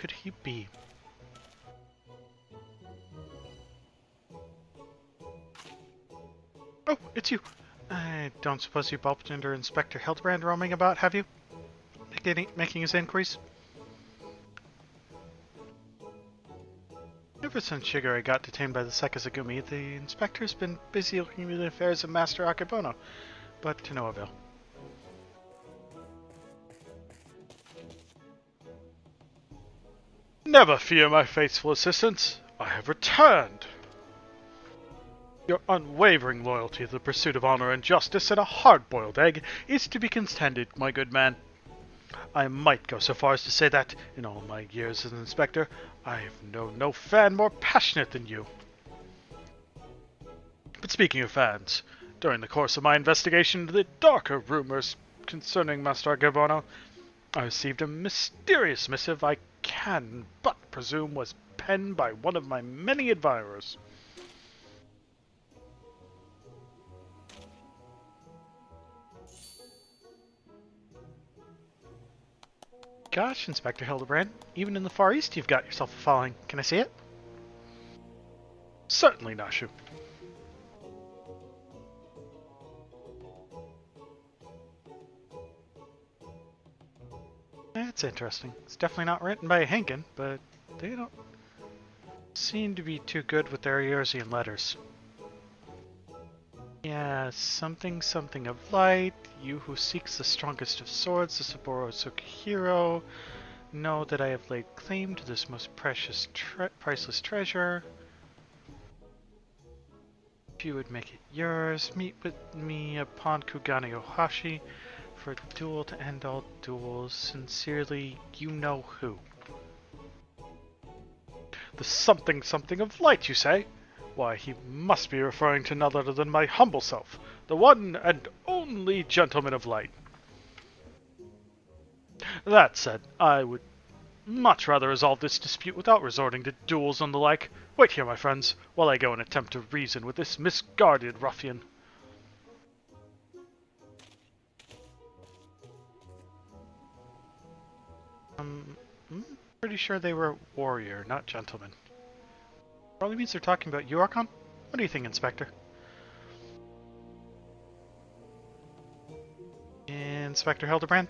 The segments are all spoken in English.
could he be? Oh, it's you. I don't suppose you bumped into Inspector Hildibrand roaming about, have you? Making his inquiries? Ever since Shigure got detained by the Sekizagumi, the inspector's been busy looking into the affairs of Master Akebono, but to no avail. Never fear, my faithful assistants. I have returned. Your unwavering loyalty to the pursuit of honor and justice and a hard-boiled egg is to be contended, my good man. I might go so far as to say that, in all my years as an inspector, I have known no fan more passionate than you. But speaking of fans, during the course of my investigation into the darker rumors concerning Master Akebono, I received a mysterious missive I can but presume was penned by one of my many admirers. Gosh, Inspector Hildibrand, even in the Far East you've got yourself a following. Can I see it? Certainly, Nashu. That's interesting. It's definitely not written by a Henkin, but they don't seem to be too good with their Eorzean letters. Yeah, something of light, you who seeks the strongest of swords, the Saburo-suke hero, know that I have laid claim to this most precious, priceless treasure. If you would make it yours, meet with me upon Kugane Ohashi for a duel to end all duels. Sincerely, you know who. The something of light, you say? Why, he must be referring to none other than my humble self, the one and only gentleman of light. That said, I would much rather resolve this dispute without resorting to duels and the like. Wait here, my friends, while I go and attempt to reason with this misguarded ruffian. I'm pretty sure they were warrior, not gentleman. Probably means they're talking about you, Archon? What do you think, Inspector? Inspector Hildibrand?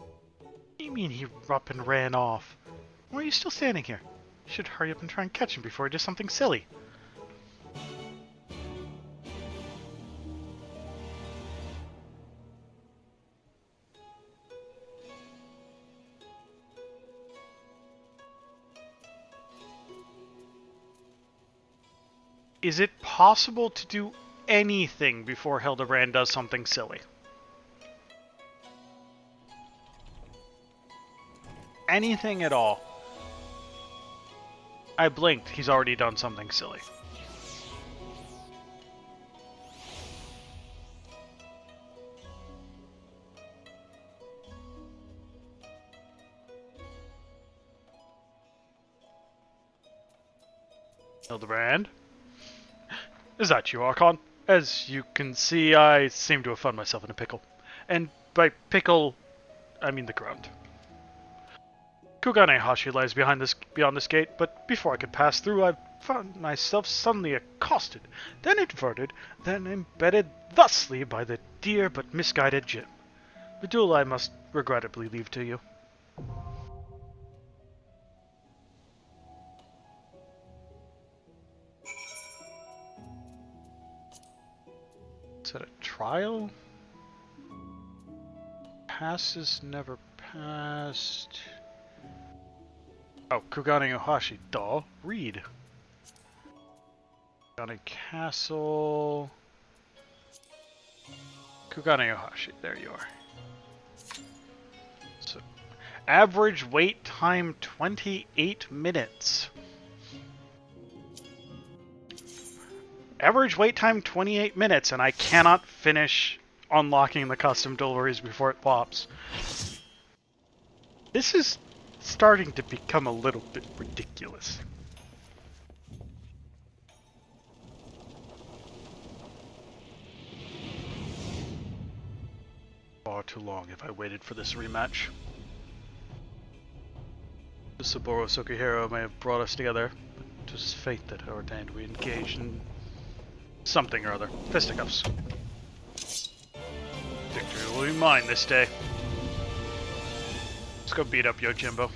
What do you mean he up and ran off? Why are you still standing here? You should hurry up and try and catch him before he does something silly. Is it possible to do anything before Hildibrand does something silly? Anything at all. I blinked, he's already done something silly. Hildibrand? Is that you, Archon? As you can see, I seem to have found myself in a pickle. And by pickle, I mean the ground. Kugane Hashi lies beyond this gate, but before I could pass through, I found myself suddenly accosted, then inverted, then embedded thusly by the dear but misguided Jim. The duel I must regrettably leave to you. Is that a trial? Passes never passed. Oh, Kugane Ohashi, duh. Read. Kugane Castle. Kugane Ohashi, there you are. So, average wait time 28 minutes. Average wait time 28 minutes, and I cannot finish unlocking the custom deliveries before it pops. This is starting to become a little bit ridiculous. far too long if I waited for this rematch. The Saburo Sukihiro may have brought us together, but it was fate that ordained we engaged in something or other. Fisticuffs. Victory will be mine this day. Let's go beat up Yojimbo.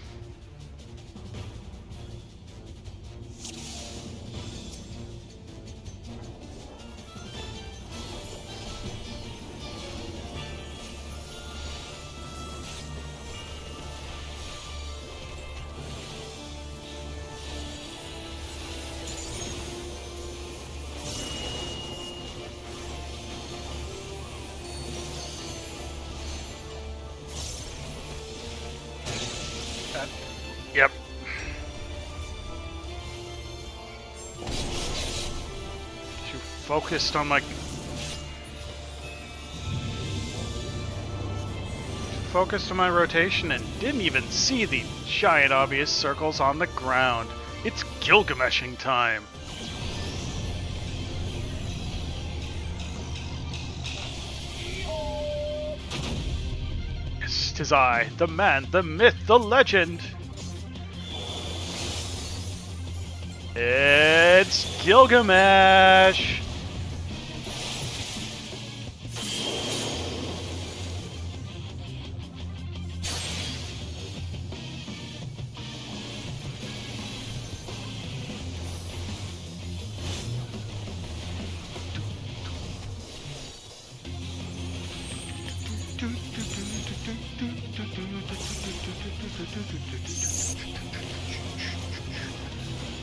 Yep. Too focused on my... rotation and didn't even see the giant obvious circles on the ground. It's Gilgameshing time. Yes, 'tis I, the man, the myth, the legend. It's Gilgamesh!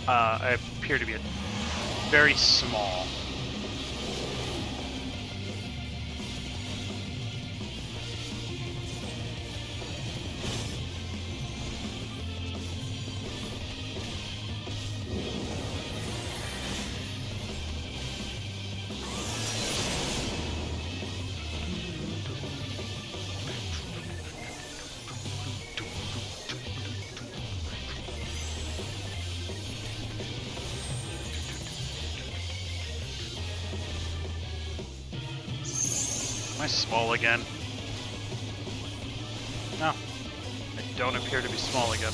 I appear to be very small. Am I small again? No. I don't appear to be small again.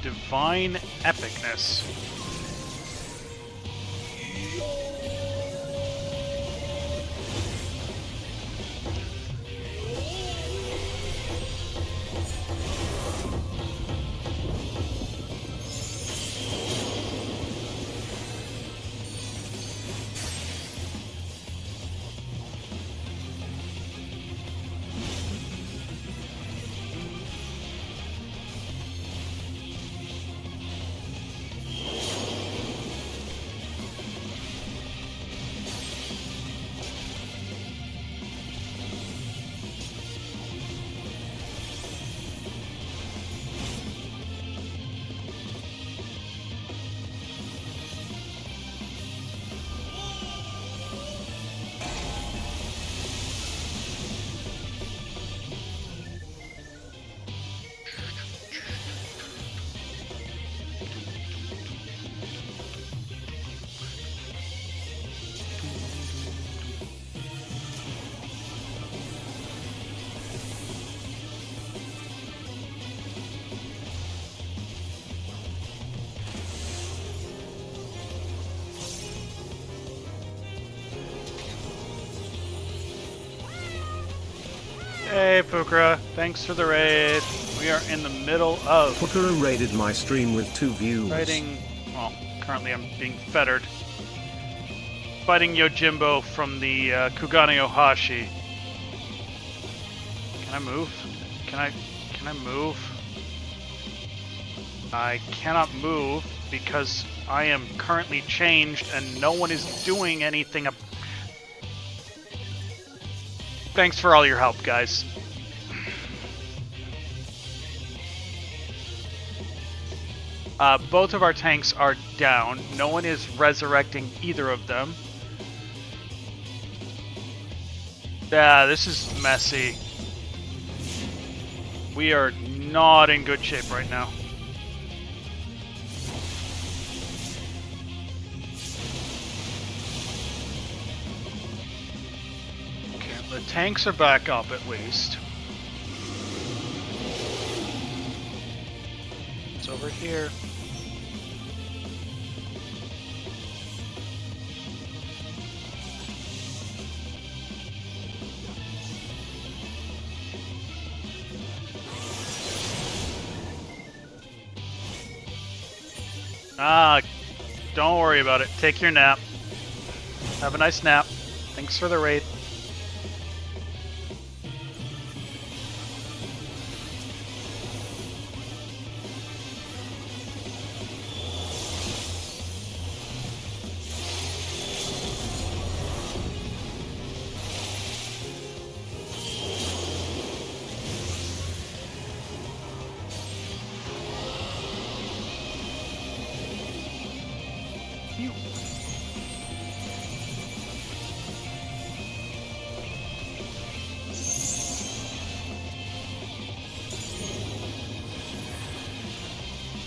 Divine epicness. Hey Pukra, thanks for the raid. We are in the middle of Pukra raided my stream with 2 views. fighting, well, currently I'm being fettered. Fighting Yojimbo from the Kugane Ohashi. Can I move? Can I move? I cannot move because I am currently changed and no one is doing anything Thanks for all your help, guys. Both of our tanks are down. No one is resurrecting either of them. Yeah, this is messy. We are not in good shape right now. Okay, the tanks are back up at least. It's over here. Don't worry about it. Take your nap. Have a nice nap. Thanks for the raid.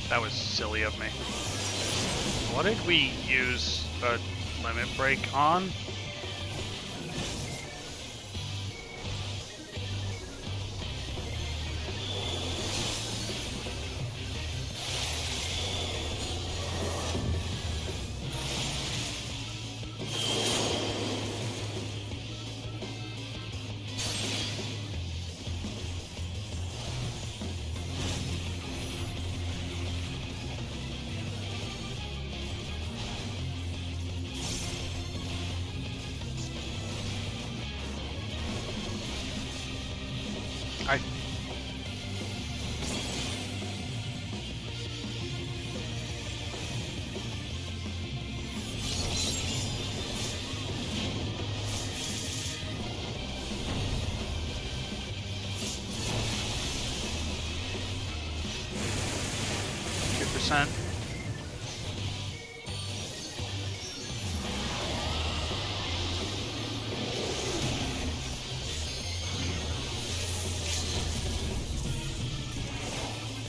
That was silly of me. What did we use a limit break on?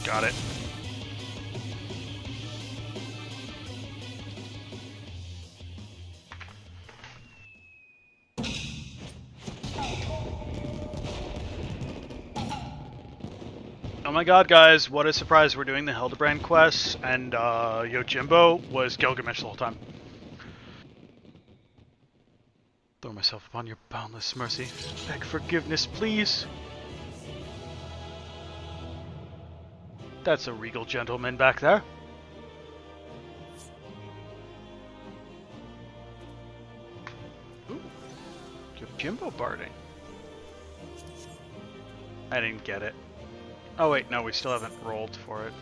Got it. Oh my god, guys, what a surprise. We're doing the Hildibrand quests, and Yojimbo was Gilgamesh the whole time. Throw myself upon your boundless mercy. Beg forgiveness, please. That's a regal gentleman back there. Ooh, Yojimbo barding. I didn't get it. Oh wait, no, we still haven't rolled for it.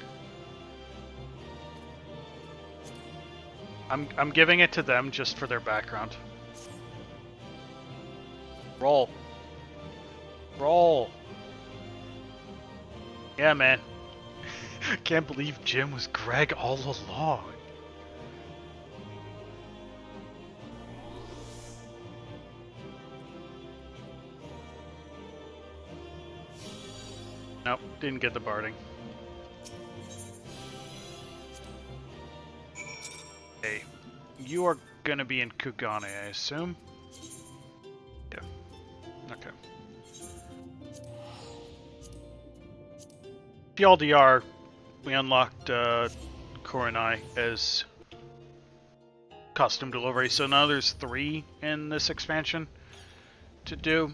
I'm giving it to them just for their background. Roll. Roll. Yeah, man. Can't believe Jim was Greg all along. Nope, didn't get the barding. Hey, you are gonna be in Kugane, I assume? Yeah. Okay. TLDR, we unlocked Koronai as custom delivery, so now there's 3 in this expansion to do.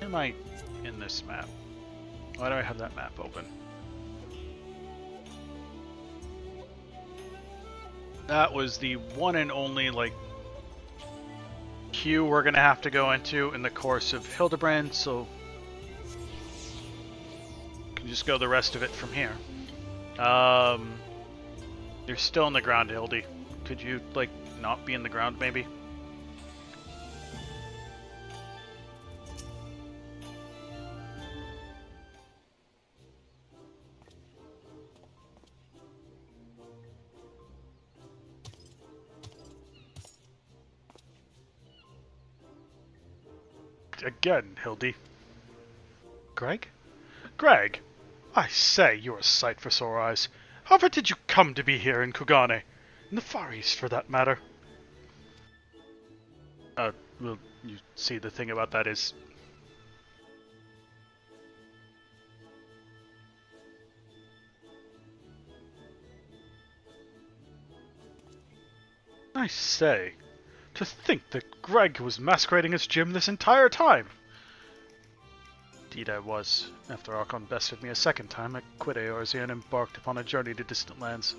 Am I in this map? Why do I have that map open? That was the one and only, like, queue we're gonna have to go into in the course of Hildibrand, so we can just go the rest of it from here. You're still in the ground, Hildy. Could you, like, not be in the ground, maybe? Again, Hildy. Greg? Greg! I say, you're a sight for sore eyes. However did you come to be here in Kugane? In the Far East, for that matter. Well, you see, the thing about that is... I say, to think that Greg was masquerading as Jim this entire time! Indeed I was. After Archon bested me a second time, I quit Eorzean and embarked upon a journey to distant lands,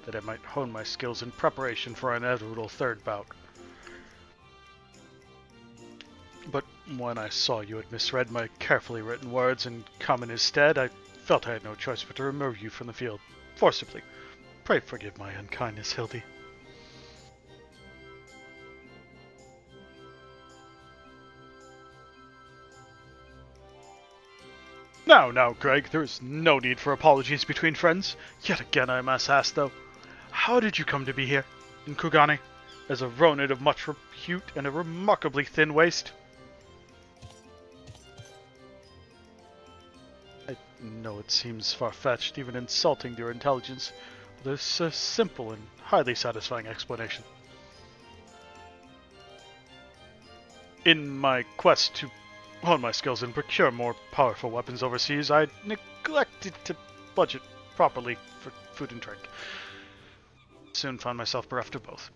that I might hone my skills in preparation for an inevitable third bout. But when I saw you had misread my carefully written words and come in his stead, I felt I had no choice but to remove you from the field, forcibly. Pray forgive my unkindness, Hildy. Now, Greg, there is no need for apologies between friends. Yet again I must ask, though, how did you come to be here, in Kugane, as a ronin of much repute and a remarkably thin waist? I know it seems far-fetched, even insulting to your intelligence, but there's a simple and highly satisfying explanation. In my quest to hone my skills and procure more powerful weapons overseas, I neglected to budget properly for food and drink. Soon found myself bereft of both.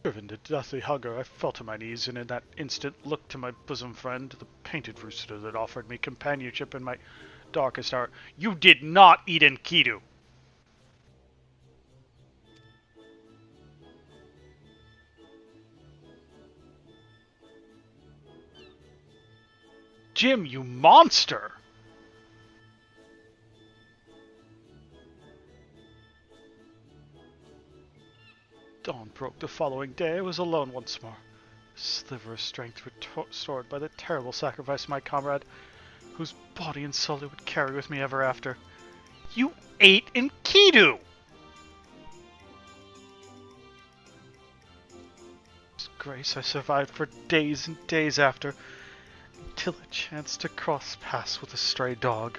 Driven to deathly hunger, I fell to my knees, and in that instant looked to my bosom friend, the painted rooster that offered me companionship in my darkest hour. You did not eat Enkidu! Jim, you monster! Dawn broke the following day. I was alone once more. A sliver of strength restored by the terrible sacrifice of my comrade, whose body and soul it would carry with me ever after. You ate Enkidu! Disgrace I survived for days and days after, until I chanced to cross paths with a stray dog.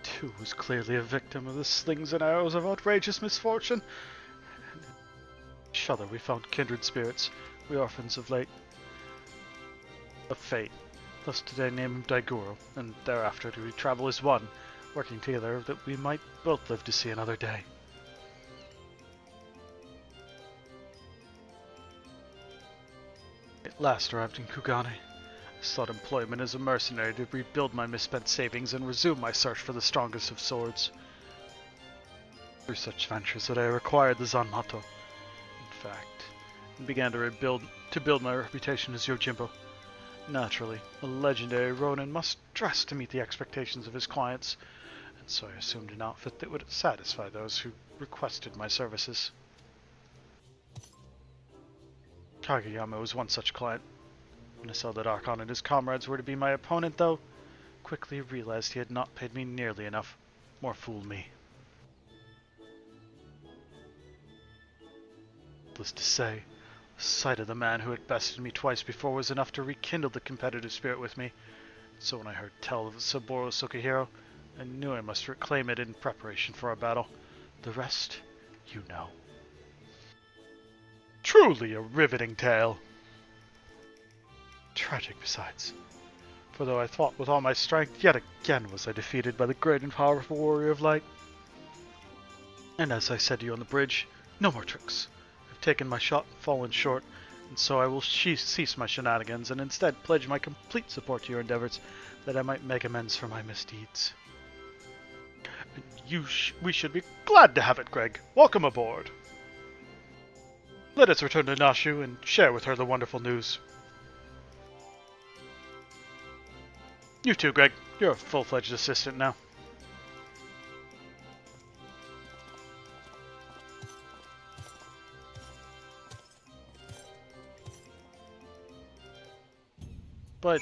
Too was clearly a victim of the slings and arrows of outrageous misfortune. And in each other we found kindred spirits, we orphans of fate. Thus today name him Daigoro, and thereafter do we travel as one, working together that we might both live to see another day. At last arrived in Kugane. I sought employment as a mercenary to rebuild my misspent savings and resume my search for the strongest of swords. Through such ventures that I acquired the Zanmato, in fact, and began to build my reputation as Yojimbo. Naturally, a legendary ronin must dress to meet the expectations of his clients, and so I assumed an outfit that would satisfy those who requested my services. Kageyama was one such client. When I saw that Archon and his comrades were to be my opponent, though, quickly realized he had not paid me nearly enough. More fooled me. Needless to say, the sight of the man who had bested me twice before was enough to rekindle the competitive spirit with me. So when I heard tell of Saburo Sukehiro, I knew I must reclaim it in preparation for our battle. The rest, you know. Truly a riveting tale. Tragic besides, for though I fought with all my strength, yet again was I defeated by the great and powerful warrior of light. And as I said to you on the bridge, no more tricks. I've taken my shot and fallen short, and so I will cease my shenanigans and instead pledge my complete support to your endeavors, that I might make amends for my misdeeds. We should be glad to have it, Greg. Welcome aboard. Let us return to Nashu and share with her the wonderful news. You too, Greg. You're a full-fledged assistant now. But...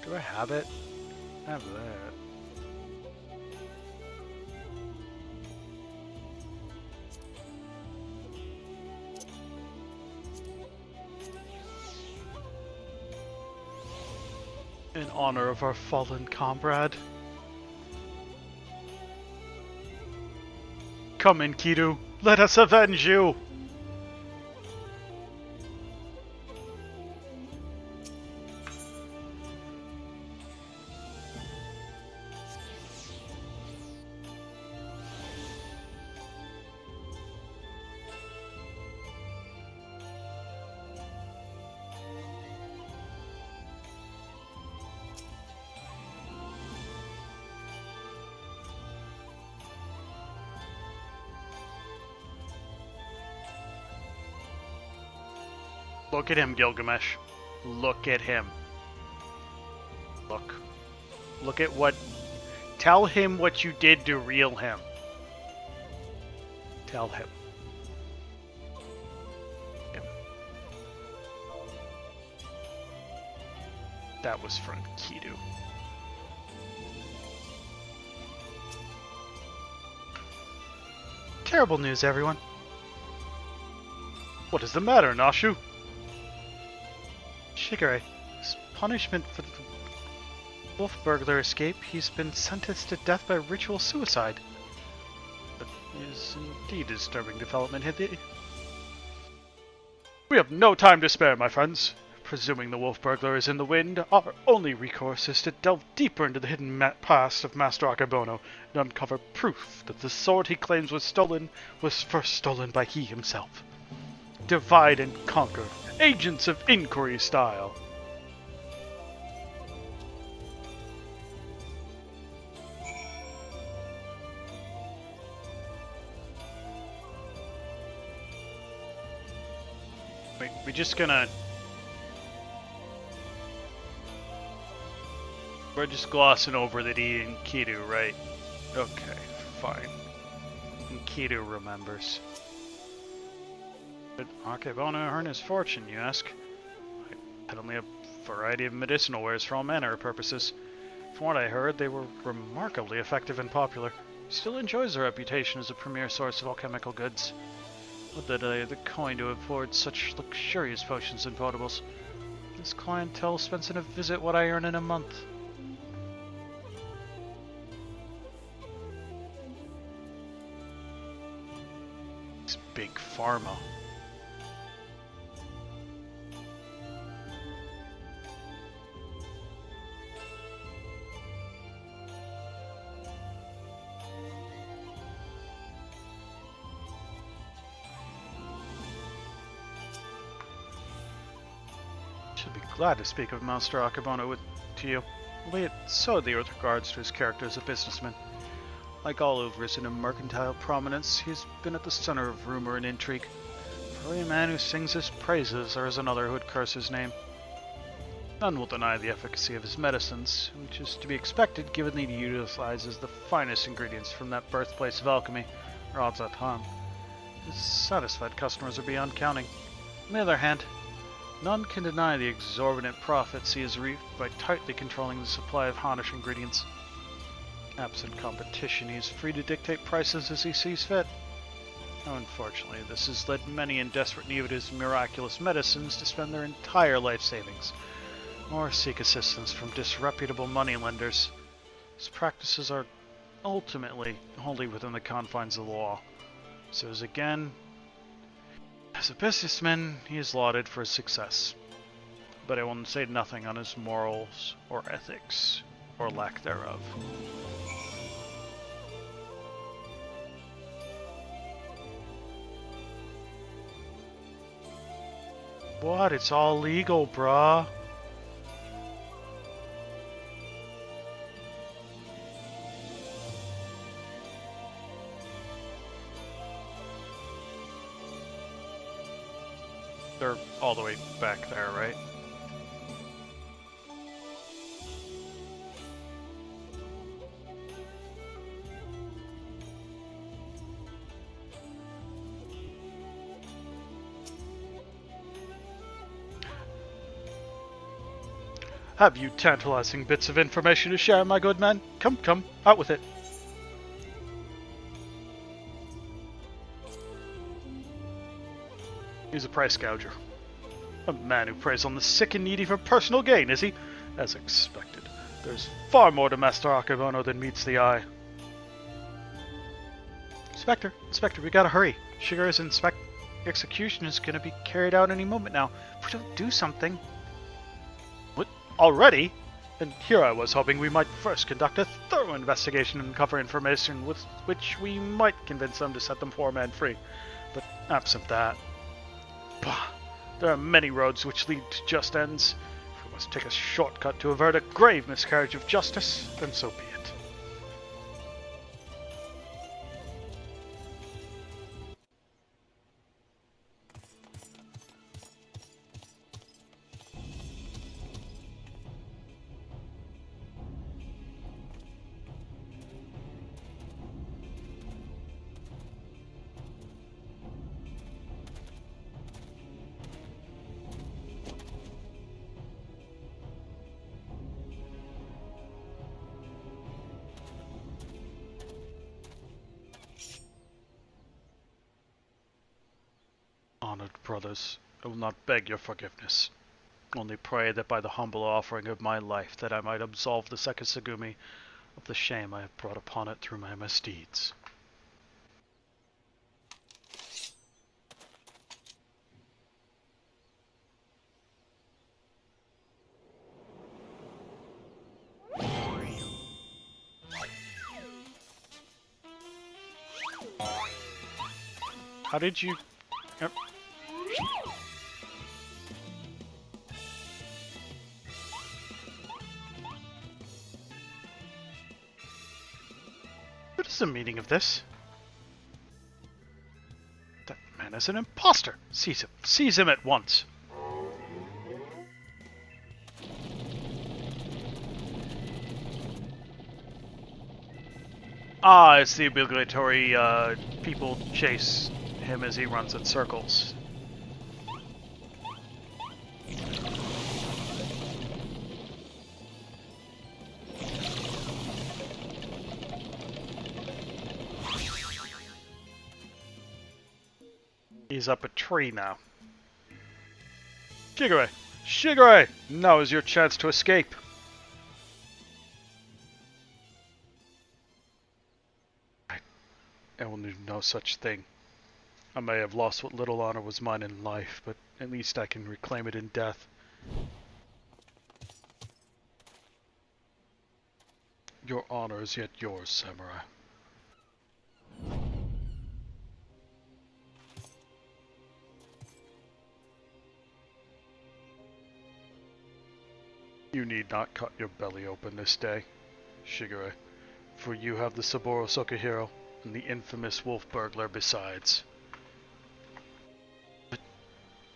Do I have it? I have that. In honor of our fallen comrade. Come in, Kidu. Let us avenge you! Look at him, Gilgamesh. Look at him. Look. Look at what... Tell him what you did to reel him. Tell him. That was from Kidu. Terrible news, everyone. What is the matter, Nashu? Shigure, as punishment for the wolf burglar escape, he's been sentenced to death by ritual suicide. That is indeed a disturbing development, Hindi. We have no time to spare, my friends. Presuming the wolf burglar is in the wind, our only recourse is to delve deeper into the hidden past of Master Akebono and uncover proof that the sword he claims was stolen was first stolen by he himself. Divide and conquer. Agents of Inquiry style. Wait, we're just glossing over that he and Kidu, right? Okay, fine. And Kidu remembers. Did Akebono earn his fortune, you ask? I had only a variety of medicinal wares for all manner of purposes. From what I heard, they were remarkably effective and popular. He still enjoys a reputation as a premier source of alchemical goods. Would that I had the coin to afford such luxurious potions and potables. This clientele spends in a visit what I earn in a month. It's big pharma. Glad to speak of Master Akebono to you, albeit so with regards to his character as a businessman. Like all who've risen to mercantile prominence, he's been at the center of rumor and intrigue. Probably a man who sings his praises, or is another who would curse his name. None will deny the efficacy of his medicines, which is to be expected given that he utilizes the finest ingredients from that birthplace of alchemy, Radzatam. His satisfied customers are beyond counting. On the other hand, none can deny the exorbitant profits he has reaped by tightly controlling the supply of Hanish ingredients. Absent competition, he is free to dictate prices as he sees fit. Unfortunately, this has led many in desperate need of his miraculous medicines to spend their entire life savings, or seek assistance from disreputable moneylenders. His practices are ultimately wholly within the confines of the law. So as a businessman, he is lauded for his success. But I will say nothing on his morals or ethics, or lack thereof. What? It's all legal, bruh. They're all the way back there, right? Have you tantalizing bits of information to share, my good man? Come, come, out with it. He's a price gouger. A man who preys on the sick and needy for personal gain, is he? As expected. There's far more to Master Akebono than meets the eye. Inspector, we gotta hurry. Shigeru's execution is gonna be carried out any moment now. If we don't do something... What? Already? And here I was hoping we might first conduct a thorough investigation and uncover information with which we might convince them to set them poor man free. But absent that... Bah! There are many roads which lead to just ends. If we must take a shortcut to avert a grave miscarriage of justice, then so be it. Honored brothers, I will not beg your forgiveness. Only pray that by the humble offering of my life that I might absolve the Sekisagumi of the shame I have brought upon it through my misdeeds. How did you... Yep. What is the meaning of this? That man is an imposter! Seize him! Seize him at once! Ah, it's the obligatory, people chase him as he runs in circles. He's up a tree now. Shigure! Shigure! Now is your chance to escape. I will do no such thing. I may have lost what little honor was mine in life, but at least I can reclaim it in death. Your honor is yet yours, samurai. You need not cut your belly open this day, Shigure, for you have the Saburo Sokihiro and the infamous wolf burglar besides.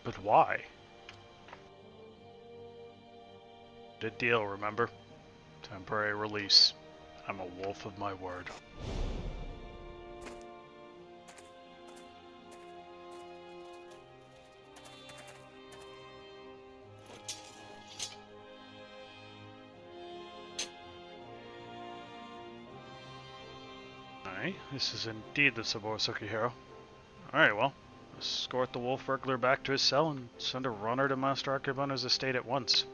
But why? Did deal, remember? Temporary release. I'm a wolf of my word. Aye, this is indeed the Saburo Sokihiro. Alright, well, escort the wolf burglar back to his cell and send a runner to Master Akebono's estate at once.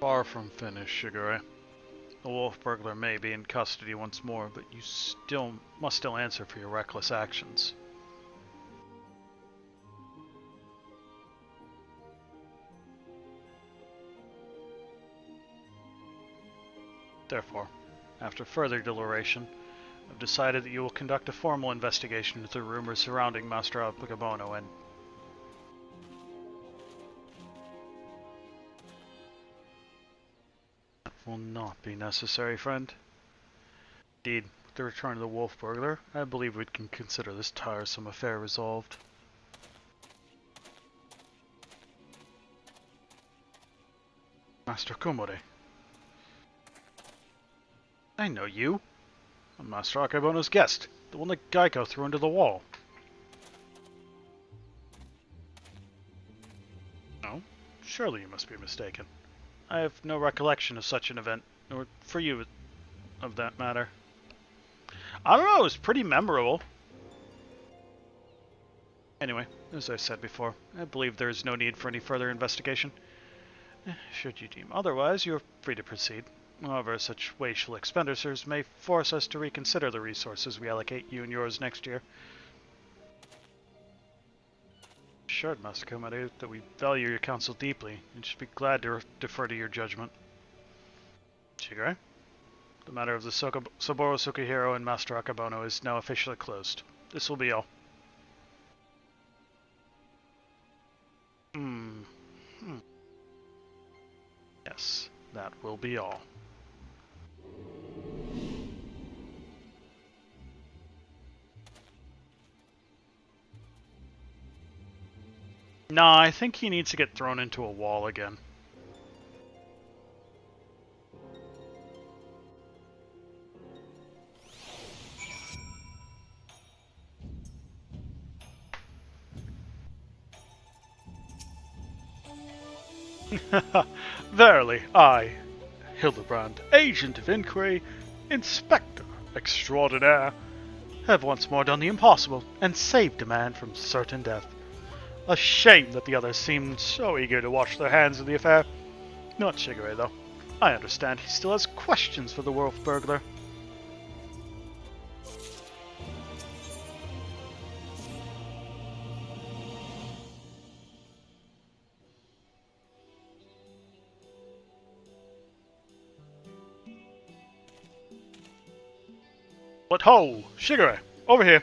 Far from finished, Shigure. The wolf burglar may be in custody once more, but you must still answer for your reckless actions. Therefore, after further deliberation, I've decided that you will conduct a formal investigation into the rumors surrounding Master Miqo'te and... That will not be necessary, friend. Indeed, with the return of the wolf burglar, I believe we can consider this tiresome affair resolved. Master Miqo'te. I know you. I'm Master Akebono's guest, the one that Geico threw into the wall. No? Surely you must be mistaken. I have no recollection of such an event, nor for you, of that matter. I don't know, it was pretty memorable. Anyway, as I said before, I believe there is no need for any further investigation. Should you deem otherwise, you are free to proceed. However, such wasteful expenditures may force us to reconsider the resources we allocate you and yours next year. Assured, Master Miqo'te, that we value your counsel deeply and should be glad to defer to your judgment. Shigure, the matter of the Saburo Sukihiro and Master Akebono is now officially closed. This will be all. Yes, that will be all. Nah, I think he needs to get thrown into a wall again. Verily, I, Hildibrand, Agent of Inquiry, Inspector Extraordinaire, have once more done the impossible and saved a man from certain death. A shame that the others seemed so eager to wash their hands of the affair. Not Shigure, though. I understand he still has questions for the wolf burglar. But ho! Shigure! Over here!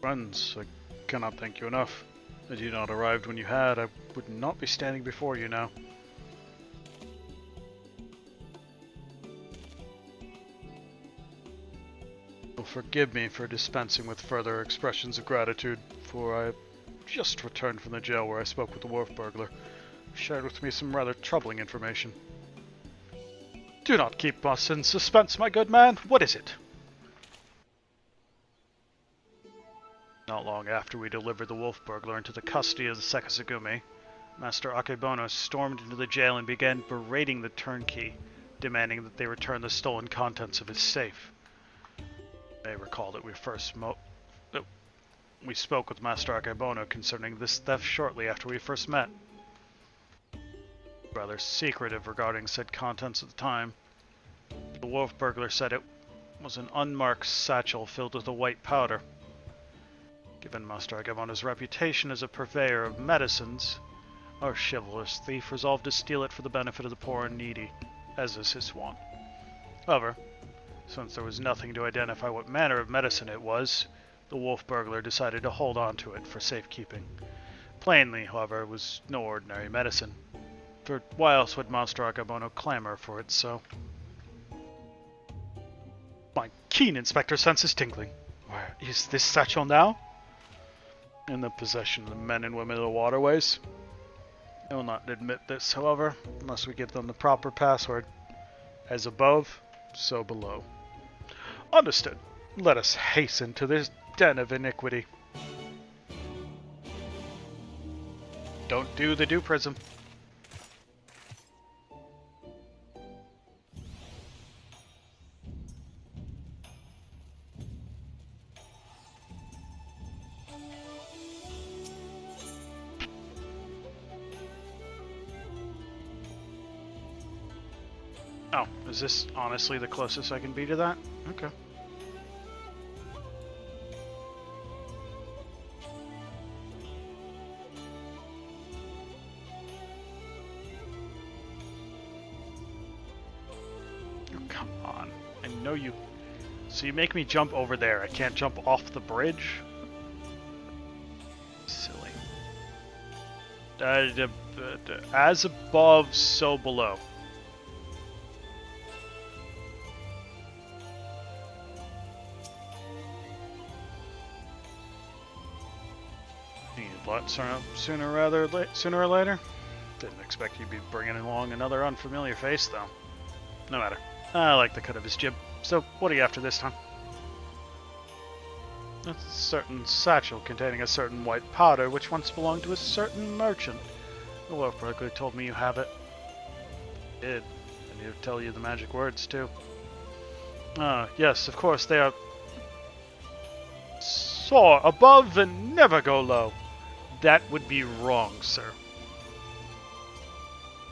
Friends, I cannot thank you enough. Had you not arrived when you had, I would not be standing before you now. Well, forgive me for dispensing with further expressions of gratitude, for I have just returned from the jail where I spoke with the wolf burglar, who shared with me some rather troubling information. Do not keep us in suspense, my good man. What is it? Not long after we delivered the wolf burglar into the custody of the Sekisagumi, Master Akebono stormed into the jail and began berating the turnkey, demanding that they return the stolen contents of his safe. You may recall that we spoke with Master Akebono concerning this theft shortly after we first met. Rather secretive regarding said contents at the time. The wolf burglar said it was an unmarked satchel filled with a white powder. Given Master Akebono's reputation as a purveyor of medicines, our chivalrous thief resolved to steal it for the benefit of the poor and needy, as is his wont. However, since there was nothing to identify what manner of medicine it was, the wolf burglar decided to hold on to it for safekeeping. Plainly, however, it was no ordinary medicine, for why else would Master Akebono clamor for it so? My keen inspector sense is tingling. Where is this satchel now? In the possession of the men and women of the waterways. I will not admit this, however, unless we give them the proper password. As above, so below. Understood. Let us hasten to this den of iniquity. Don't do the Dewprism. Oh, is this honestly the closest I can be to that? Okay. come on. I know you... So you make me jump over there. I can't jump off the bridge? Silly. As above, so below. Sooner or later. Didn't expect you'd be bringing along another unfamiliar face, though. No matter. I like the cut of his jib. So, what are you after this time? A certain satchel containing a certain white powder which once belonged to a certain merchant. The Lord Berkeley told me you have it. He did. And he'd tell you the magic words, too. Ah, yes, of course, they are... Soar above and never go low. That would be wrong, sir.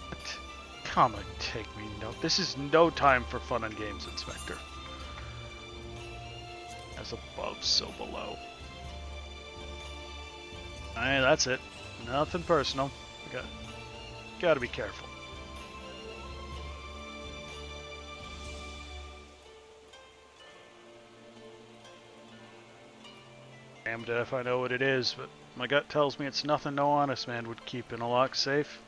What? Come and take me note. This is no time for fun and games, Inspector. As above, so below. Alright, that's it. Nothing personal. We gotta be careful. Damned if I know what it is, but my gut tells me it's nothing no honest man would keep in a lock safe.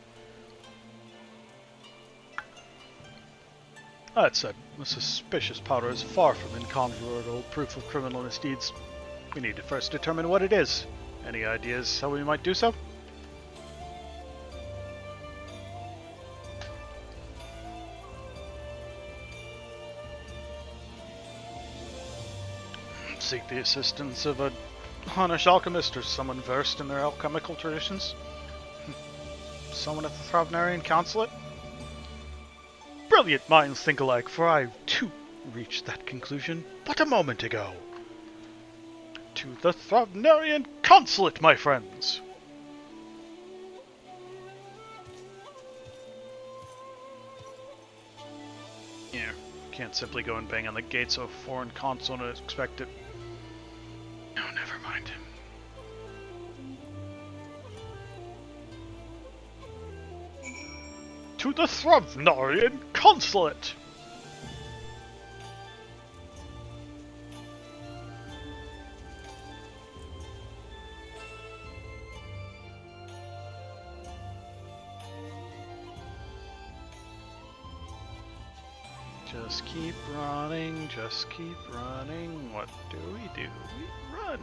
That said, the suspicious powder is far from incontrovertible proof of criminal misdeeds. We need to first determine what it is. Any ideas how we might do so? Seek the assistance of a Hunnish alchemist or someone versed in their alchemical traditions? Someone at the Throbnarian Consulate? Brilliant minds think alike, for I, too, reached that conclusion but a moment ago. To the Throbnarian Consulate, my friends! Yeah, can't simply go and bang on the gates of a foreign consulate and expect it. No, never mind. To the Throbnarian Consulate! Just keep running, just keep running. What do? We run.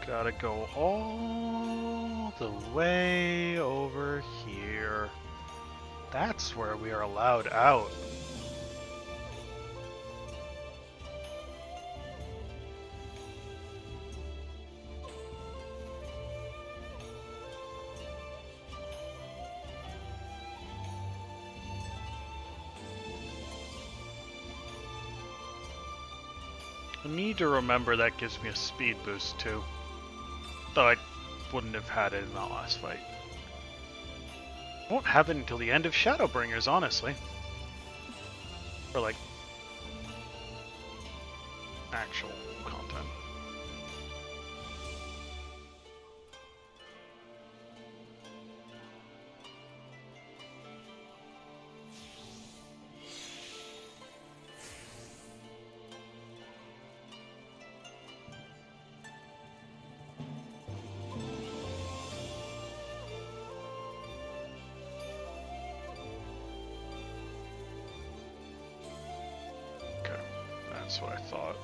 Gotta go all the way over here. That's where we are allowed out. I need to remember that gives me a speed boost too. Though I wouldn't have had it in the last fight. Won't have it until the end of Shadowbringers, honestly. For like actual content. That's what I thought.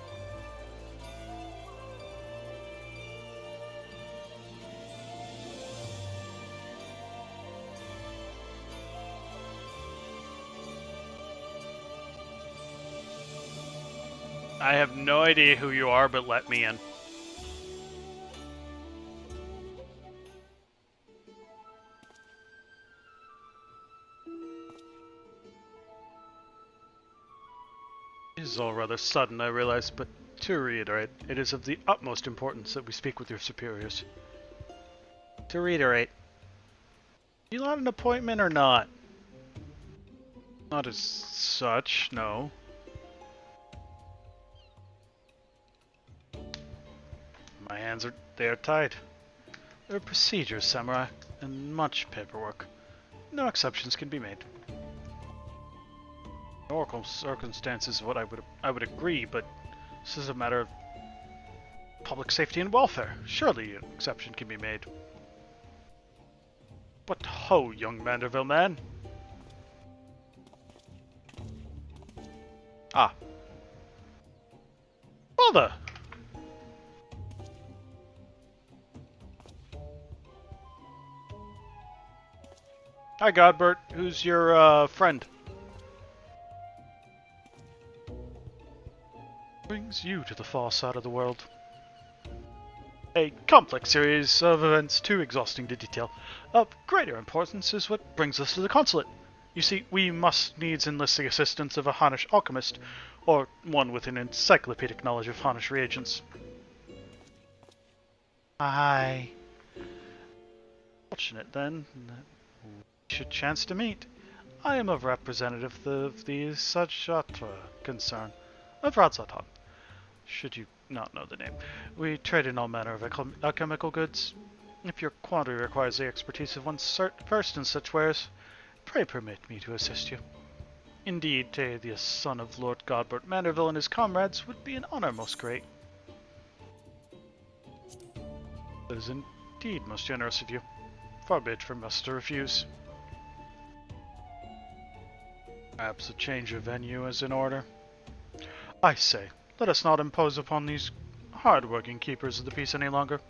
I have no idea who you are, but let me in. This is all rather sudden, I realize, but to reiterate, it is of the utmost importance that we speak with your superiors. To reiterate, you want an appointment or not? Not as such, no. My hands they are tied. There are procedures, Samurai, and much paperwork. No exceptions can be made. Oracle circumstances, what I would agree, but this is a matter of public safety and welfare. Surely an exception can be made. But ho, young Manderville man. Ah. Brother! Hi, Godbert. Who's your, friend? Brings you to the far side of the world. A complex series of events too exhausting to detail. Of greater importance is what brings us to the consulate. You see, we must needs enlist the assistance of a Hanish alchemist, or one with an encyclopedic knowledge of Hanish reagents. Aye. Fortunate, then, that we should chance to meet. I am a representative of the Sajatra concern, of Radzatan. Should you not know the name. We trade in all manner of alchemical goods. If your quandary requires the expertise of one versed in such wares, pray permit me to assist you. Indeed, the son of Lord Godbert Manderville and his comrades would be an honor most great. That is indeed most generous of you. Forbid from us to refuse. Perhaps a change of venue is in order. I say, let us not impose upon these hard-working keepers of the peace any longer.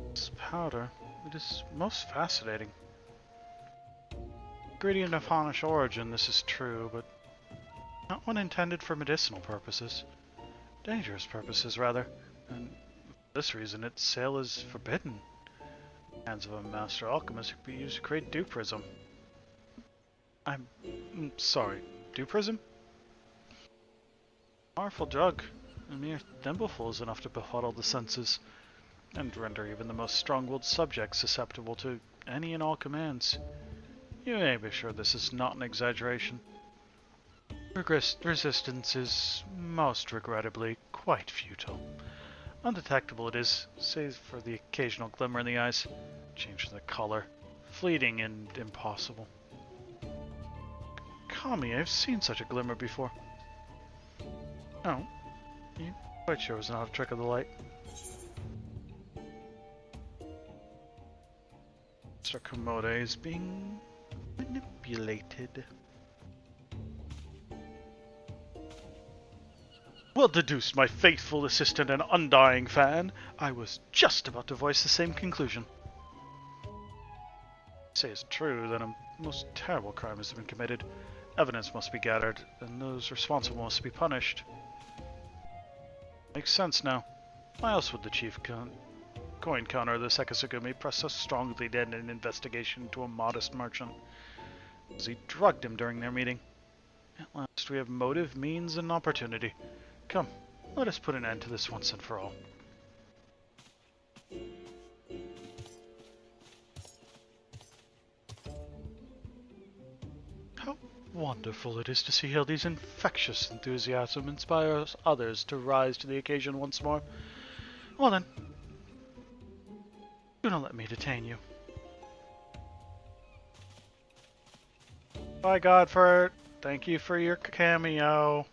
This powder, it is most fascinating. Ingredient of Hanish origin, this is true, but not one intended for medicinal purposes. Dangerous purposes, rather. And for this reason, its sale is forbidden. In the hands of a master alchemist, it could be used to create Dewprism. I'm sorry, Dewprism? Powerful drug. A mere thimbleful is enough to befuddle the senses, and render even the most strong-willed subject susceptible to any and all commands. You may be sure this is not an exaggeration. Resistance is, most regrettably, quite futile. Undetectable it is, save for the occasional glimmer in the eyes, change in the color, fleeting and impossible. Kami, I've seen such a glimmer before. Oh, you quite sure it was not a trick of the light? Mr. Miqo'te is being manipulated. Well deduced, my faithful assistant and undying fan. I was just about to voice the same conclusion. Say it's true that a most terrible crime has been committed. Evidence must be gathered, and those responsible must be punished. Makes sense now. Why else would the chief coin counter of the Sekisugumi press so strongly to end an investigation into a modest merchant? Because he drugged him during their meeting. At last we have motive, means, and opportunity. Come, let us put an end to this once and for all. How wonderful it is to see Hildy's infectious enthusiasm inspire others to rise to the occasion once more. Well then, do not let me detain you. Bye, Godford. Thank you for your cameo.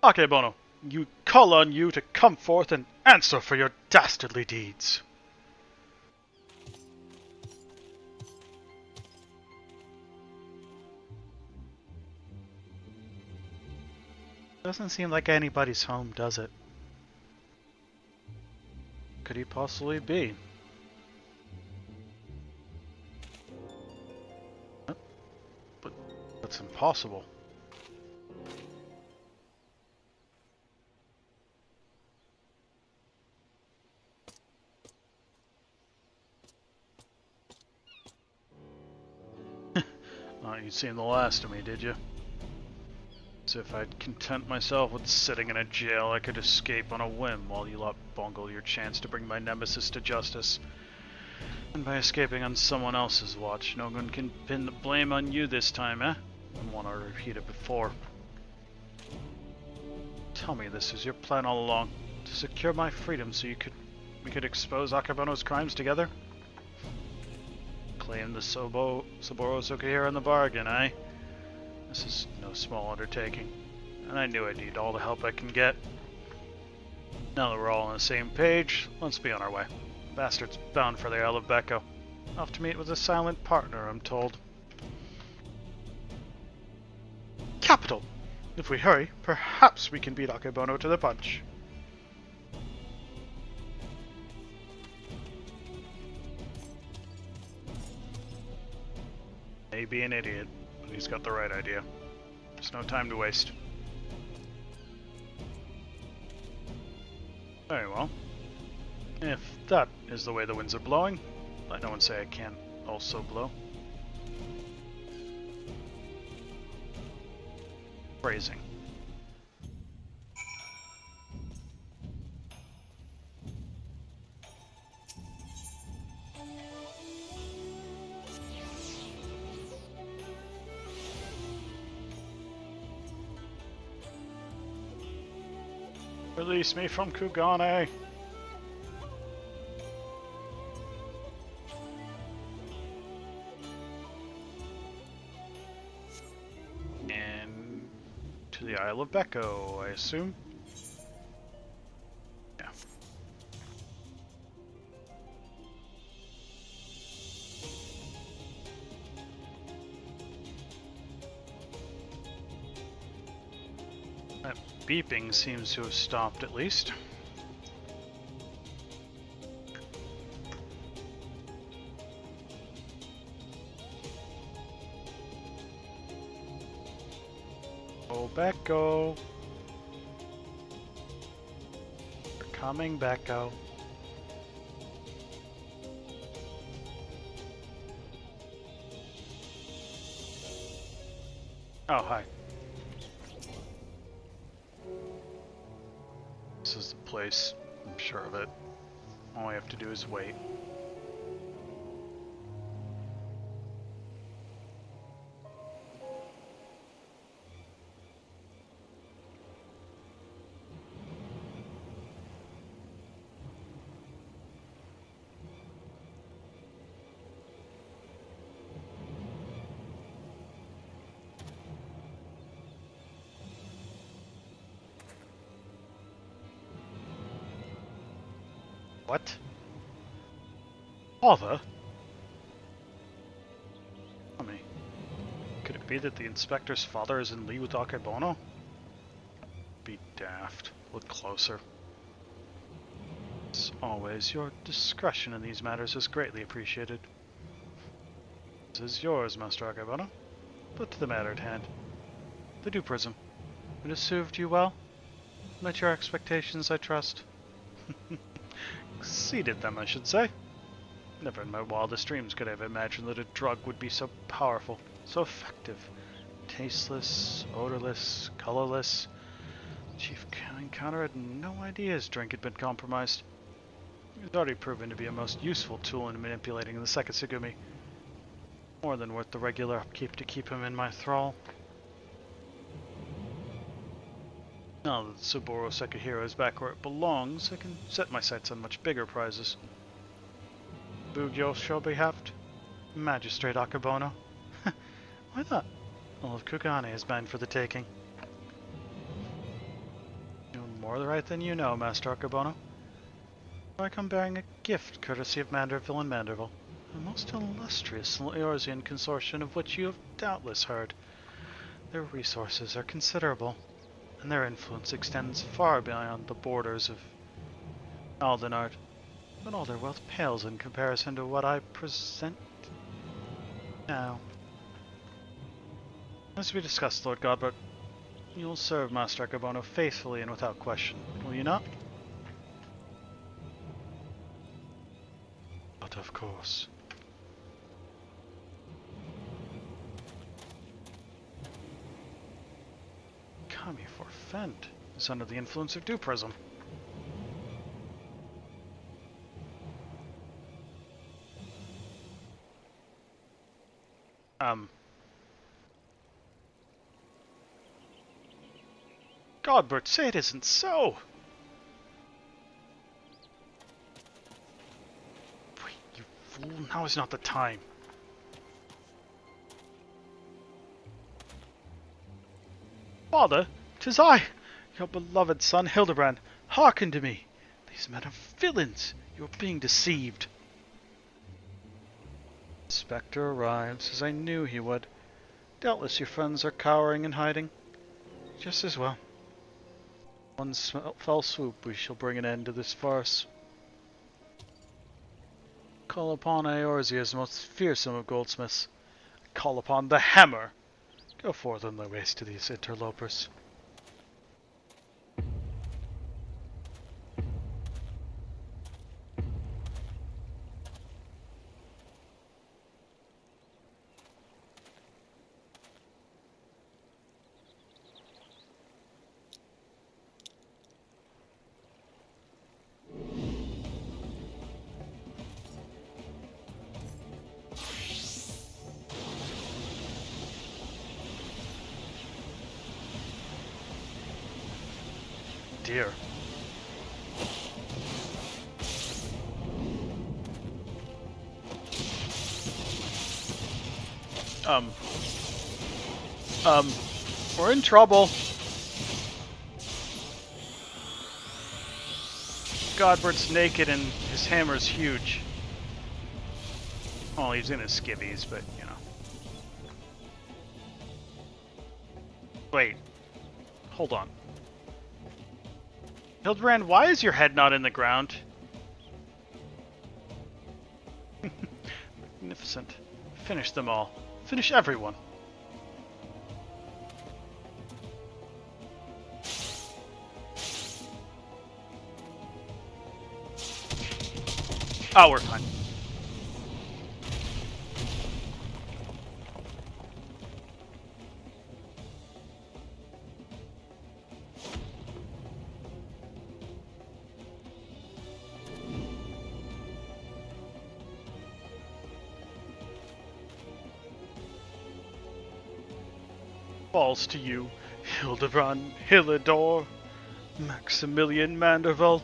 Akebono, you call on you to come forth and answer for your dastardly deeds. Doesn't seem like anybody's home, does it? Could he possibly be? That's impossible. Not you'd seen the last of me, did you? As if I'd content myself with sitting in a jail I could escape on a whim while you lot bungle your chance to bring my nemesis to justice. And by escaping on someone else's watch, no one can pin the blame on you this time, eh? I want to repeat it before. Tell me this was your plan all along, to secure my freedom so we could expose Akebono's crimes together? Claim the Saburo Sukehira in the bargain, eh? This is no small undertaking, and I knew I'd need all the help I can get. Now that we're all on the same page, let's be on our way. Bastard's bound for the Isle of Becco. Off to meet with a silent partner, I'm told. Capital! If we hurry, perhaps we can beat Akebono to the punch. Maybe an idiot, but he's got the right idea. There's no time to waste. Very well. If that is the way the winds are blowing, let no one say I can't also blow. Phrasing. Release me from Kugane! And to the Isle of Becco, I assume? Yeah. That beeping seems to have stopped at least. Oh, Becco. We're coming, Becco. Oh, hi. This is the place. I'm sure of it. All I have to do is wait. What? Father? Tell me, could it be that the inspector's father is in league with Akebono? Be daft. Look closer. As always, your discretion in these matters is greatly appreciated. This is yours, Master Akebono. But to the matter at hand. The Dewprism. It has served you well? Met your expectations, I trust. Exceeded them, I should say. Never in my wildest dreams could I have imagined that a drug would be so powerful, so effective. Tasteless, odorless, colorless. The chief encounter had no idea his drink had been compromised. It had already proven to be a most useful tool in manipulating the second Tsugumi. More than worth the regular upkeep to keep him in my thrall. Now that Saburo Sekihiro is back where it belongs, I can set my sights on much bigger prizes. Bugyo shall be heft. Magistrate Akebono. Why not? All of Kugane is mine for the taking. You're more right than you know, Master Akebono. I come bearing a gift courtesy of Manderville and Manderville, a most illustrious Eorzean consortium of which you have doubtless heard. Their resources are considerable, and their influence extends far beyond the borders of Aldenard, but all their wealth pales in comparison to what I present now. As we discussed, Lord Godbert, you will serve Master Akabono faithfully and without question, will you not? But of course. Kami Forfend is under the influence of Dewprism. Godbert, say it isn't so! Wait, you fool, now is not the time. Father, 'tis I, your beloved son Hildibrand. Hearken to me. These men are villains. You are being deceived. The Spectre arrives, as I knew he would. Doubtless your friends are cowering and hiding. Just as well. One fell swoop, we shall bring an end to this farce. Call upon Eorzea's most fearsome of goldsmiths. Call upon the hammer. Go forth and lay waste to these interlopers. Dear. We're in trouble. Godbert's naked and his hammer's huge. Well, he's in his skivvies, but, you know. Wait. Hold on. Hildibrand, why is your head not in the ground? Magnificent. Finish them all. Finish everyone. Oh, we're fine. Falls to you, Hildibrand, Hillidor, Maximilian Manderville.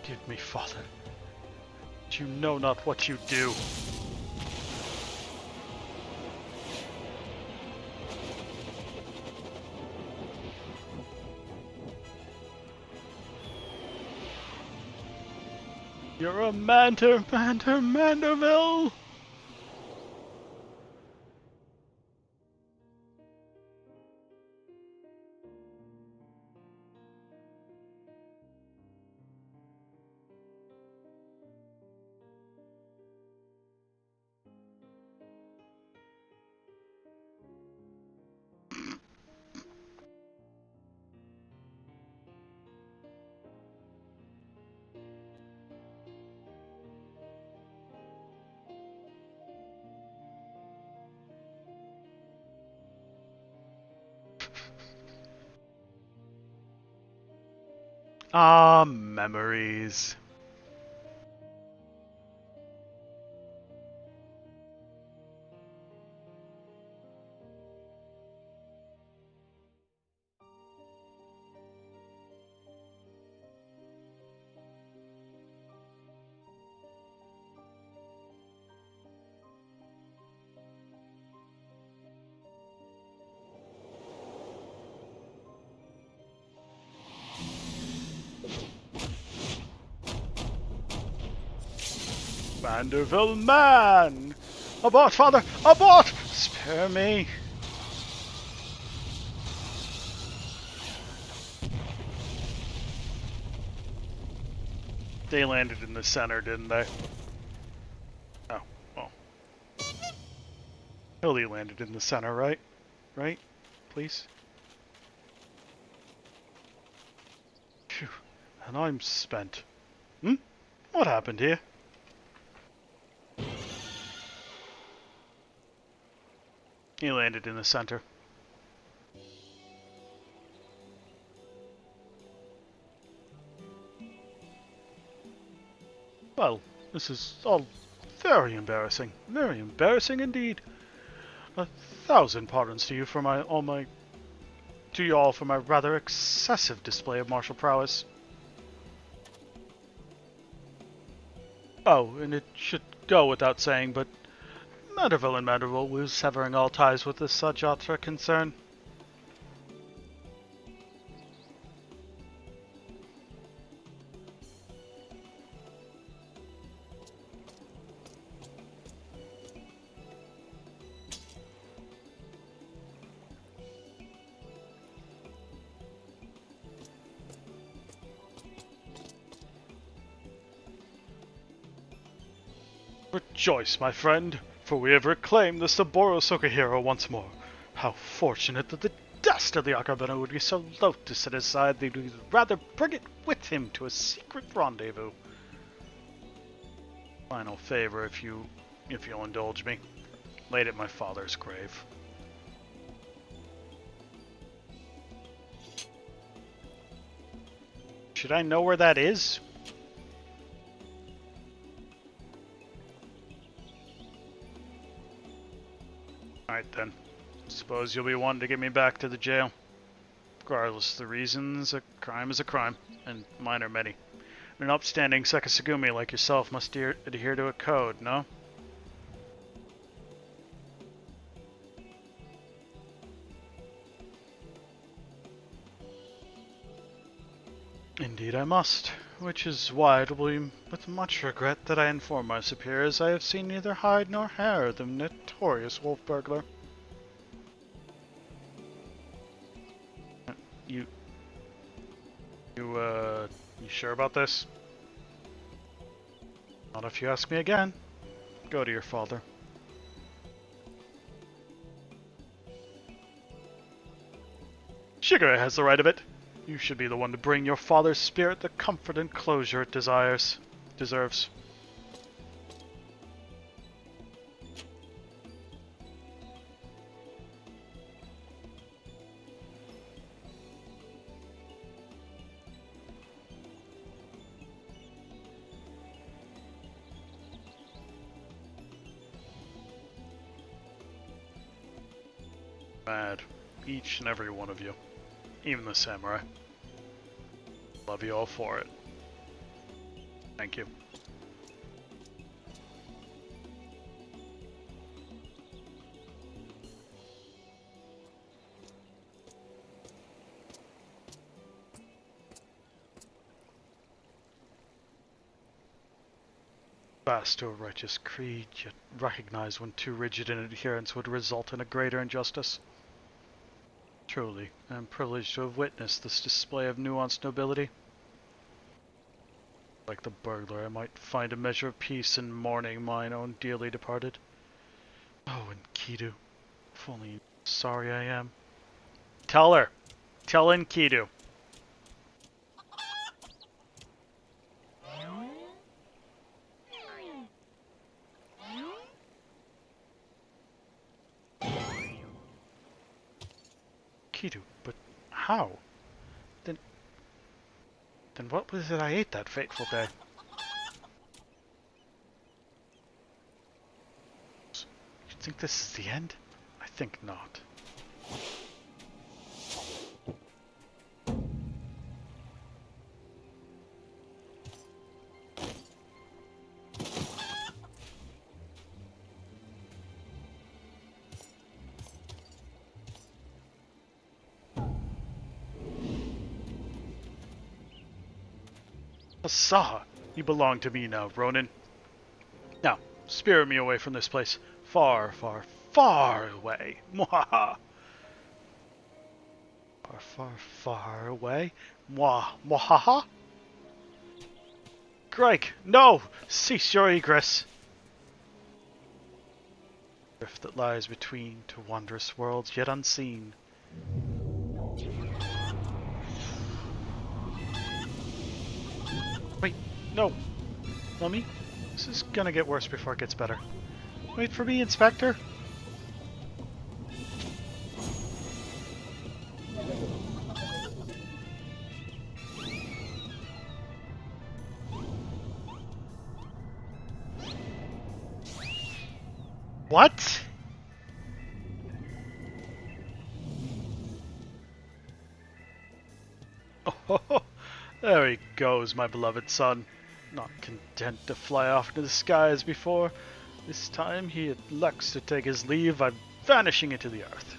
Give me, Father. You know not what you do. You're a Manderville! Ah, memories. Manderville man! Abort, father! Abort! Spare me! They landed in the center, didn't they? Oh, well. Hildy landed in the center, right? Right? Please? Phew. And I'm spent. Hmm? What happened here? He landed in the center. Well, this is all very embarrassing. Very embarrassing indeed. 1,000 pardons to you for to you all for my rather excessive display of martial prowess. Oh, and it should go without saying, but Manderville and Manderville was severing all ties with the Sajatra concern. Rejoice, my friend, for we have reclaimed the Saburo Sokahiro once more. How fortunate that the dastardly Akabena would be so loath to set aside that he would rather bring it with him to a secret rendezvous. Final favor, if you'll indulge me, laid at my father's grave. Should I know where that is? Alright then. Suppose you'll be one to get me back to the jail. Regardless of the reasons, a crime is a crime, and mine are many. An upstanding Sekisugumi like yourself must adhere to a code, no? Indeed I must, which is why it will be with much regret that I inform my superiors I have seen neither hide nor hair of the notorious wolf burglar. You sure about this? Not if you ask me again. Go to your father. Shigure has the right of it. You should be the one to bring your father's spirit the comfort and closure it deserves. Mad. Each and every one of you. Even the samurai. Love you all for it. Thank you. Fast to a righteous creed, yet recognize when too rigid an adherence would result in a greater injustice. Truly, I am privileged to have witnessed this display of nuanced nobility. Like the burglar, I might find a measure of peace in mourning mine own dearly departed. Oh, and Kidu, if only you knew how sorry I am. Tell her! Tell Enkidu. Kidu, but how? Then what was it I ate that fateful day? You think this is the end? I think not. Asaha, you belong to me now, Ronin. Now, spirit me away from this place, Far, far, far away. Mwahaha. Far, far, far away. Mwah, mwahaha. Greg, no! Cease your egress. Rift that lies between two wondrous worlds yet unseen. Wait, no. Mummy, this is gonna get worse before it gets better. Wait for me, Inspector. What? Oh, there he goes, my beloved son. Not content to fly off into the sky as before, this time he elects to take his leave by vanishing into the earth.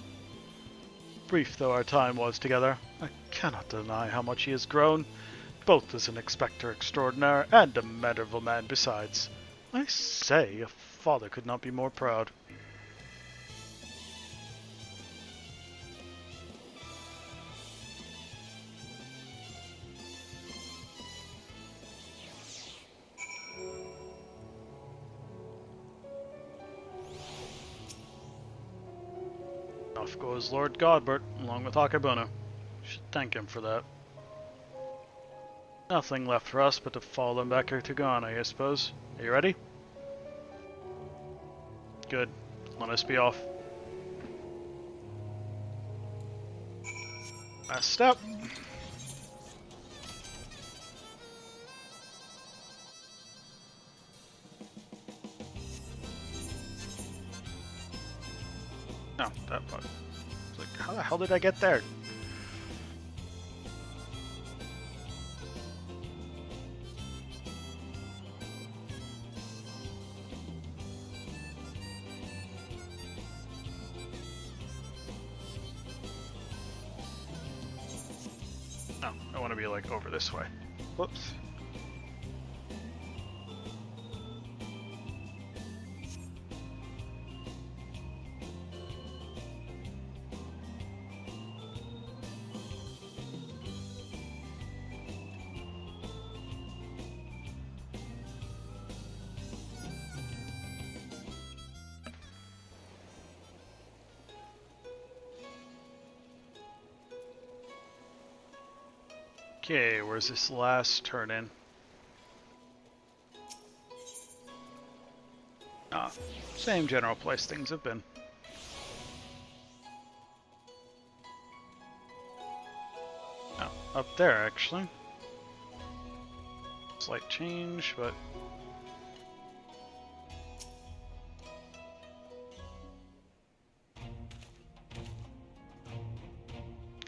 Brief though our time was together, I cannot deny how much he has grown, both as an inspector extraordinaire and a mannerable man besides. I say, a father could not be more proud. Off goes Lord Godbert, along with Akabono. Should thank him for that. Nothing left for us but to follow them back to Ghana, I suppose. Are you ready? Good. Let us be off. Last step. No, that part. It's like, how the hell did I get there? No, I want to be like over this way. Whoops. Okay, where's this last turn in? Ah, same general place things have been. Oh, up there actually. Slight change, but...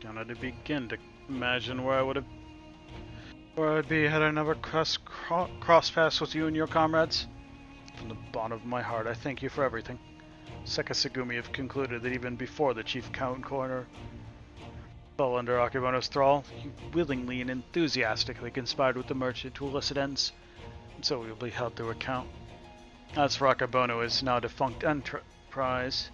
Gonna to begin to imagine where I'd be had I never cross paths with you and your comrades. From the bottom of my heart, I thank you for everything. Sekisagumi have concluded that even before the chief count corner fell under Akebono's thrall, he willingly and enthusiastically conspired with the merchant to illicit ends, and so he will be held to account. As for Akebono, his now defunct enterprise,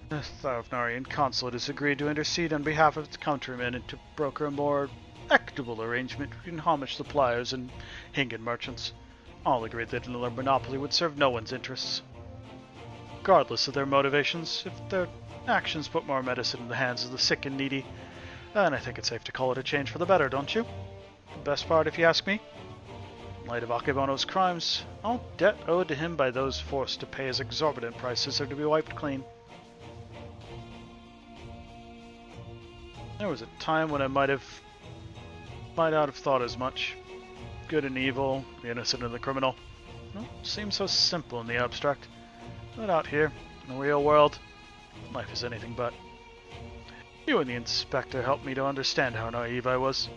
the Thavnarian consulate has agreed to intercede on behalf of its countrymen and to broker a more equitable arrangement between Hamish suppliers and Hingan merchants. All agreed that another monopoly would serve no one's interests. Regardless of their motivations, if their actions put more medicine in the hands of the sick and needy, then I think it's safe to call it a change for the better, don't you? The best part, if you ask me. In light of Akebono's crimes, all debt owed to him by those forced to pay his exorbitant prices are to be wiped clean. There was a time when I might not have thought as much. Good and evil, the innocent and the criminal. Well, seems so simple in the abstract. But out here, in the real world, life is anything but. You and the inspector helped me to understand how naive I was.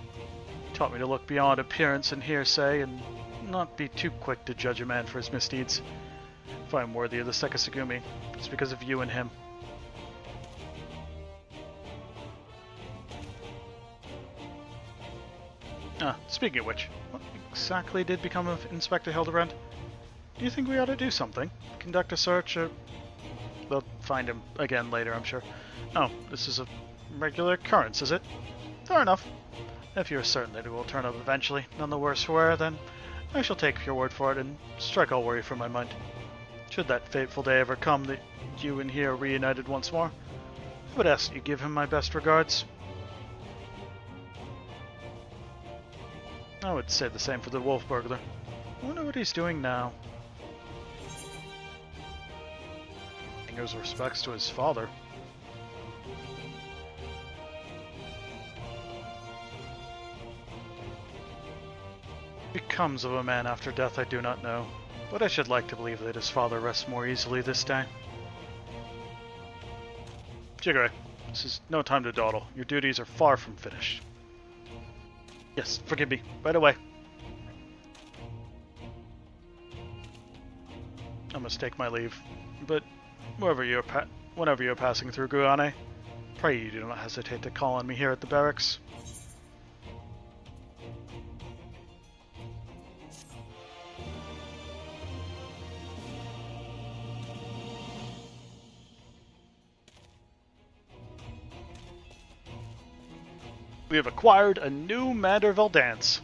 Taught me to look beyond appearance and hearsay and not be too quick to judge a man for his misdeeds. If I'm worthy of the Sekisagumi, it's because of you and him. Speaking of which, what exactly did become of Inspector Hildibrand? Do you think we ought to do something? Conduct a search, or... We'll find him again later, I'm sure. Oh, this is a regular occurrence, is it? Fair enough. If you're certain that it will turn up eventually, none the worse for wear, then I shall take your word for it and strike all worry from my mind. Should that fateful day ever come that you and he are reunited once more, I would ask you give him my best regards. I would say the same for the wolf burglar. I wonder what he's doing now. Paying his respects to his father. What becomes of a man after death I do not know, but I should like to believe that his father rests more easily this day. Jiggery, this is no time to dawdle. Your duties are far from finished. Yes, forgive me. Right away. I must take my leave, but whenever you're passing through Guane, pray you do not hesitate to call on me here at the barracks. We have acquired a new Manderville dance.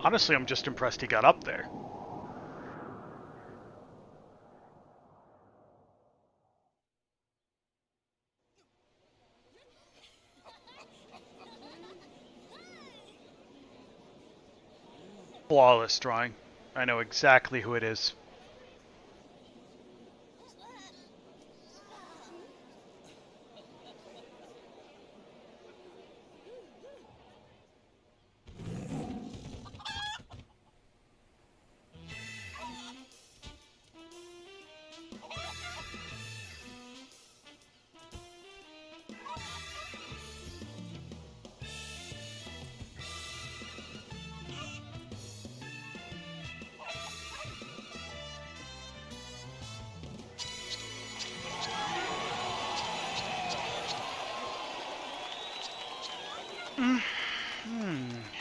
Honestly, I'm just impressed he got up there. Flawless drawing. I know exactly who it is.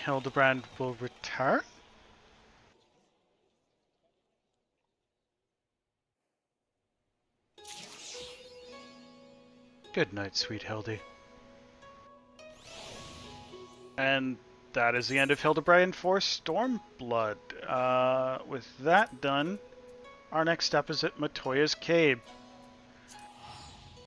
Hildibrand will return? Good night, sweet Hildy. And that is the end of Hildibrand for Stormblood. With that done, our next step is at Matoya's Cave.